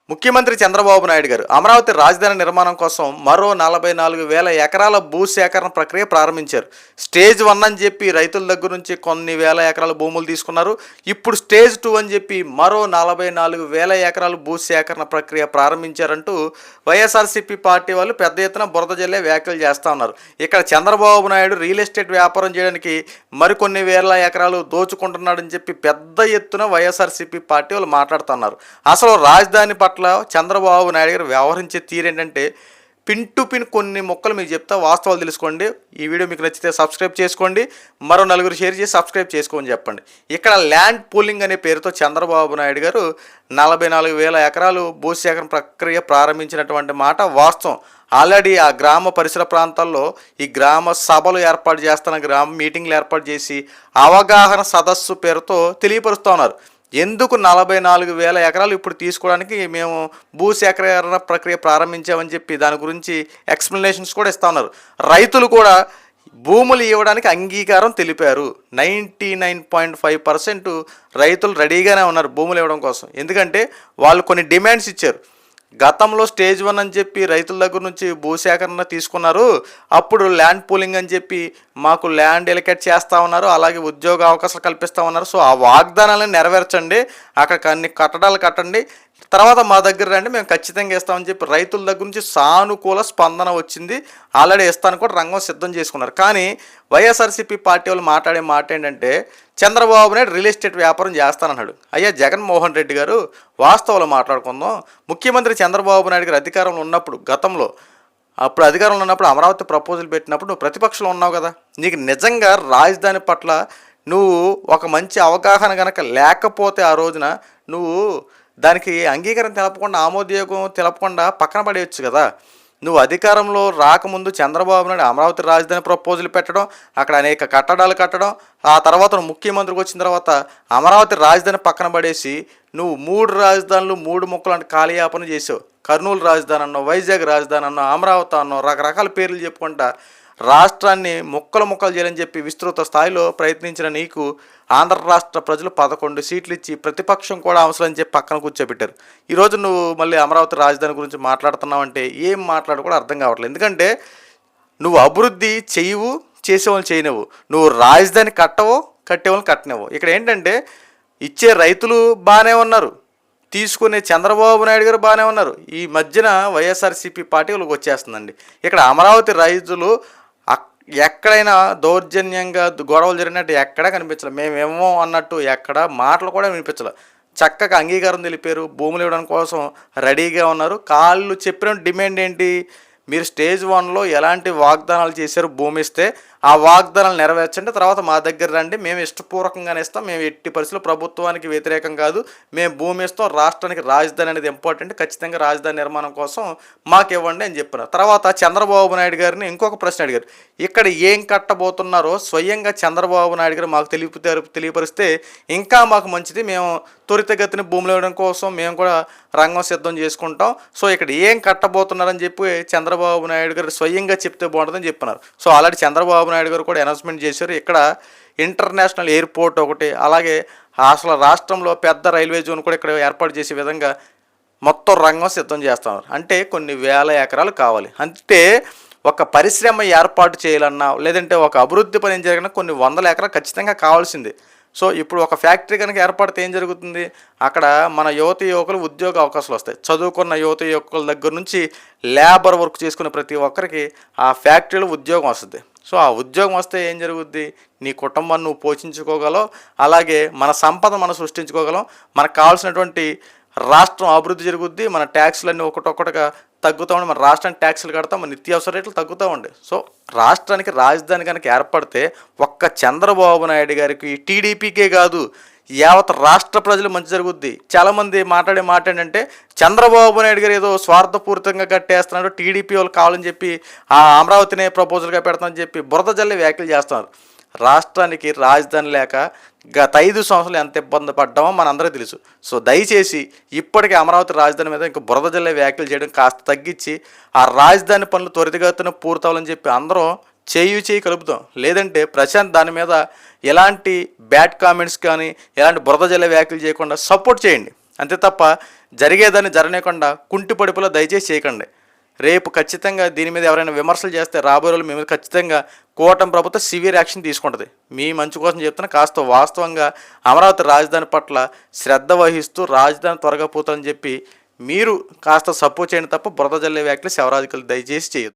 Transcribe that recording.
ముఖ్యమంత్రి చంద్రబాబు నాయుడు గారు అమరావతి రాజధాని నిర్మాణం కోసం మరో 44,000 ఎకరాల భూ సేకరణ ప్రక్రియ ప్రారంభించారు. స్టేజ్ 1 అని చెప్పి రైతుల దగ్గర నుంచి కొన్ని వేల ఎకరాల భూములు తీసుకున్నారు. ఇప్పుడు స్టేజ్ 2 అని చెప్పి మరో 44,000 ఎకరాల భూ సేకరణ ప్రక్రియ ప్రారంభించారంటూ వైఎస్ఆర్సీపీ పార్టీ వాళ్ళు పెద్ద ఎత్తున బురద జల్లే వ్యాఖ్యలు చేస్తూ ఉన్నారు. ఇక్కడ చంద్రబాబు నాయుడు రియల్ ఎస్టేట్ వ్యాపారం చేయడానికి మరికొన్ని వేల ఎకరాలు దోచుకుంటున్నాడని చెప్పి పెద్ద ఎత్తున వైఎస్ఆర్సీపీ పార్టీ వాళ్ళు మాట్లాడుతున్నారు. అసలు రాజధాని పట్ల చంద్రబాబు నాయుడు గారు వ్యవహరించే తీరేంటంటే పిన్ టు పిన్ కొన్ని మొక్కలు మీకు చెప్తా, వాస్తవాలు తెలుసుకోండి. ఈ వీడియో మీకు నచ్చితే సబ్స్క్రైబ్ చేసుకోండి, మరో నలుగురు షేర్ చేసి సబ్స్క్రైబ్ చేసుకోమని చెప్పండి. ఇక్కడ ల్యాండ్ పూలింగ్ అనే పేరుతో చంద్రబాబు నాయుడు గారు 44,000 ఎకరాలు భూసేకరణ ప్రక్రియ ప్రారంభించినటువంటి మాట వాస్తవం. ఆల్రెడీ ఆ గ్రామ పరిసర ప్రాంతాల్లో ఈ గ్రామ సభలు ఏర్పాటు చేస్తున్న గ్రామ మీటింగ్లు ఏర్పాటు చేసి అవగాహన సదస్సు పేరుతో తెలియపరుస్తూ ఉన్నారు. ఎందుకు 44,000 ఎకరాలు ఇప్పుడు తీసుకోవడానికి మేము భూసేకరణ ప్రక్రియ ప్రారంభించామని చెప్పి దాని గురించి ఎక్స్ప్లెనేషన్స్ కూడా ఇస్తూ ఉన్నారు. రైతులు కూడా భూములు ఇవ్వడానికి అంగీకారం తెలిపారు. 99.5% రైతులు రెడీగానే ఉన్నారు భూములు ఇవ్వడం కోసం. ఎందుకంటే వాళ్ళు కొన్ని డిమాండ్స్ ఇచ్చారు. గతంలో స్టేజ్ 1 అని చెప్పి రైతుల దగ్గర నుంచి భూసేకరణ తీసుకున్నారు, అప్పుడు ల్యాండ్ పూలింగ్ అని చెప్పి మాకు ల్యాండ్ ఎలికేట్ చేస్తూ ఉన్నారు, అలాగే ఉద్యోగ అవకాశాలు కల్పిస్తూ ఉన్నారు. సో ఆ వాగ్దానాలను నెరవేర్చండి, అక్కడ అన్ని కట్టడాలు కట్టండి, తర్వాత మా దగ్గర రండి, మేము ఖచ్చితంగా ఇస్తామని చెప్పి రైతుల దగ్గర నుంచి సానుకూల స్పందన వచ్చింది. ఆల్రెడీ ఇస్తాను కూడా రంగం సిద్ధం చేసుకున్నారు. కానీ వైఎస్ఆర్సీపీ పార్టీ వాళ్ళు మాట్లాడే మాట ఏంటంటే చంద్రబాబు నాయుడు రియల్ ఎస్టేట్ వ్యాపారం చేస్తానన్నాడు. అయ్యా జగన్మోహన్ రెడ్డి గారు, వాస్తవాలు మాట్లాడుకుందాం. ముఖ్యమంత్రి చంద్రబాబు నాయుడు గారు అధికారంలో ఉన్నప్పుడు, గతంలో అప్పుడు అధికారంలో ఉన్నప్పుడు అమరావతి ప్రపోజల్ పెట్టినప్పుడు నువ్వు ప్రతిపక్షంలో ఉన్నావు కదా. నీకు నిజంగా రాజధాని పట్ల నువ్వు ఒక మంచి అవగాహన కనుక లేకపోతే ఆ రోజున నువ్వు దానికి అంగీకారం తెలపకుండా, ఆమోదయోగం తెలపకుండా పక్కన పడేయచ్చు కదా. నువ్వు అధికారంలో రాకముందు చంద్రబాబు నాయుడు అమరావతి రాజధాని ప్రపోజల్ పెట్టడం, అక్కడ అనేక కట్టడాలు కట్టడం, ఆ తర్వాత నువ్వు ముఖ్యమంత్రికి వచ్చిన తర్వాత అమరావతి రాజధాని పక్కన పడేసి నువ్వు 3 రాజధానులు 3 ముక్కలు అంటే కాలయాపన చేసావు. కర్నూలు రాజధాని అన్నావు, వైజాగ్ రాజధాని అన్నావు, అమరావతి అన్నావు, రకరకాల పేర్లు చెప్పుకుంటా రాష్ట్రాన్ని ముక్కలు చేయాలని చెప్పి విస్తృత స్థాయిలో ప్రయత్నించిన నీకు ఆంధ్ర రాష్ట్ర ప్రజలు 11 సీట్లు ఇచ్చి ప్రతిపక్షం కూడా అవసరం అని చెప్పి పక్కన కూర్చోబెట్టారు. ఈరోజు నువ్వు మళ్ళీ అమరావతి రాజధాని గురించి మాట్లాడుతున్నావు అంటే ఏం మాట్లాడు కూడా అర్థం కావట్లేదు. ఎందుకంటే నువ్వు అభివృద్ధి చేయవు, చేసేవాళ్ళు చేయనివ్వు, నువ్వు రాజధాని కట్టవో కట్టేవాళ్ళు కట్టనివ్వు. ఇక్కడ ఏంటంటే ఇచ్చే రైతులు బాగానే ఉన్నారు, తీసుకునే చంద్రబాబు నాయుడు గారు బాగానే ఉన్నారు. ఈ మధ్యన వైఎస్ఆర్సీపీ పార్టీ వాళ్ళకి వచ్చేస్తుందండి. ఇక్కడ అమరావతి రైతులు ఎక్కడైనా దౌర్జన్యంగా గొడవలు జరిగినట్టు ఎక్కడా కనిపించలేదు. మేమేమో అన్నట్టు ఎక్కడ మాటలు కూడా వినిపించలేదు. చక్కగా అంగీకారం తెలిపారు, భూములు ఇవ్వడం కోసం రెడీగా ఉన్నారు. కాళ్ళు చెప్పిన డిమాండ్ ఏంటి? మీరు స్టేజ్ 1లో ఎలాంటి వాగ్దానాలు చేశారు, భూమి ఇస్తే ఆ వాగ్దానాలు నెరవేర్చండి, తర్వాత మా దగ్గర రండి, మేము ఇష్టపూర్వకంగానే ఇస్తాం, మేము ఎట్టి పరిస్థితుల్లో ప్రభుత్వానికి వ్యతిరేకం కాదు, మేము భూమి ఇస్తాం, రాష్ట్రానికి రాజధాని అనేది ఇంపార్టెంట్, ఖచ్చితంగా రాజధాని నిర్మాణం కోసం మాకు ఇవ్వండి అని చెప్పినారు. తర్వాత చంద్రబాబు నాయుడు గారిని ఇంకొక ప్రశ్న అడిగారు. ఇక్కడ ఏం కట్టబోతున్నారో స్వయంగా చంద్రబాబు నాయుడు గారు మాకు తెలియపరిస్తే ఇంకా మాకు మంచిది, మేము త్వరితగతిని భూములు ఇవ్వడం కోసం మేము కూడా రంగం సిద్ధం చేసుకుంటాం. సో ఇక్కడ ఏం కట్టబోతున్నారని చెప్పి చంద్రబాబు నాయుడు గారు స్వయంగా చెప్తే బాగుంటుందని చెప్పినారు. సో ఆల్రెడీ చంద్రబాబు నాయుడు గారు కూడా అనౌన్స్మెంట్ చేశారు. ఇక్కడ ఇంటర్నేషనల్ ఎయిర్పోర్ట్ ఒకటి, అలాగే అసలు రాష్ట్రంలో పెద్ద రైల్వే జోన్ కూడా ఇక్కడ ఏర్పాటు చేసే విధంగా మొత్తం రంగం సిద్ధం చేస్తున్నారు. అంటే కొన్ని వేల ఎకరాలు కావాలి. అంటే ఒక పరిశ్రమ ఏర్పాటు చేయాలన్నా, లేదంటే ఒక అభివృద్ధి పని జరిగినా కొన్ని వందల ఎకరాలు ఖచ్చితంగా కావాల్సింది. సో ఇప్పుడు ఒక ఫ్యాక్టరీ కనుక ఏర్పడితే ఏం జరుగుతుంది? అక్కడ మన యువకులు ఉద్యోగ అవకాశాలు వస్తాయి. చదువుకున్న యువకుల దగ్గర నుంచి లేబర్ వర్క్ చేసుకునే ప్రతి ఒక్కరికి ఆ ఫ్యాక్టరీలో ఉద్యోగం వస్తుంది. సో ఆ ఉద్యోగం వస్తే ఏం జరుగుద్ది? నీ కుటుంబాన్ని నువ్వు పోషించుకోగలవు, అలాగే మన సంపద మనం సృష్టించుకోగలం, మనకు కావాల్సినటువంటి రాష్ట్రం అభివృద్ధి జరుగుద్ది, మన ట్యాక్స్లన్నీ ఒకటొక్కటిగా తగ్గుతూ ఉండి మన రాష్ట్రానికి ట్యాక్సులు కడతాం, మన నిత్యావసర రేట్లు తగ్గుతూ ఉండే. సో రాష్ట్రానికి రాజధాని కనుక ఏర్పడితే ఒక్క చంద్రబాబు నాయుడు గారికి, టీడీపీకే కాదు, యావత్ రాష్ట్ర ప్రజలు మంచి జరుగుద్ది. చాలామంది మాట్లాడే మాట ఏంటంటే చంద్రబాబు నాయుడు గారు ఏదో స్వార్థపూరితంగా కట్టేస్తున్నాడు, టీడీపీ వాళ్ళు కావాలని చెప్పి ఆ అమరావతినే ప్రపోజల్గా పెడతామని చెప్పి బురద జల్లి వ్యాఖ్యలు చేస్తున్నారు. రాష్ట్రానికి రాజధాని లేక గత 5 సంవత్సరాలు ఎంత ఇబ్బంది పడ్డామో మనందరికీ తెలుసు. సో దయచేసి ఇప్పటికే అమరావతి రాజధాని మీద ఇంకా బురద జల్లే వ్యాఖ్యలు చేయడం కాస్త తగ్గించి ఆ రాజధాని పనులు త్వరితగతిన పూర్తవాలని చెప్పి అందరం చేయి కలుపుతాం. లేదంటే ప్రశాంత్ దాని మీద ఎలాంటి బ్యాడ్ కామెంట్స్ కానీ ఎలాంటి బురద జల్లే వ్యాఖ్యలు చేయకుండా సపోర్ట్ చేయండి. అంతే తప్ప జరిగేదాన్ని జరగనీయకుండా కుంటి పడుపులో దయచేసి చేయకండి. రేపు ఖచ్చితంగా దీని మీద ఎవరైనా విమర్శలు చేస్తే రాబోయే రోజులు మేము ఖచ్చితంగా కూటమి ప్రభుత్వం సివియర్ యాక్షన్ తీసుకుంటుంది. మీ మంచి కోసం చెప్తున్నా, కాస్త వాస్తవంగా అమరావతి రాజధాని పట్ల శ్రద్ధ వహిస్తూ రాజధాని త్వరగా పోతుందని చెప్పి మీరు కాస్త సపోర్ట్ చేయండి తప్ప బురద జల్లే వ్యాఖ్యలు శివరాజకీయాలు దయచేసి చేయొద్దు.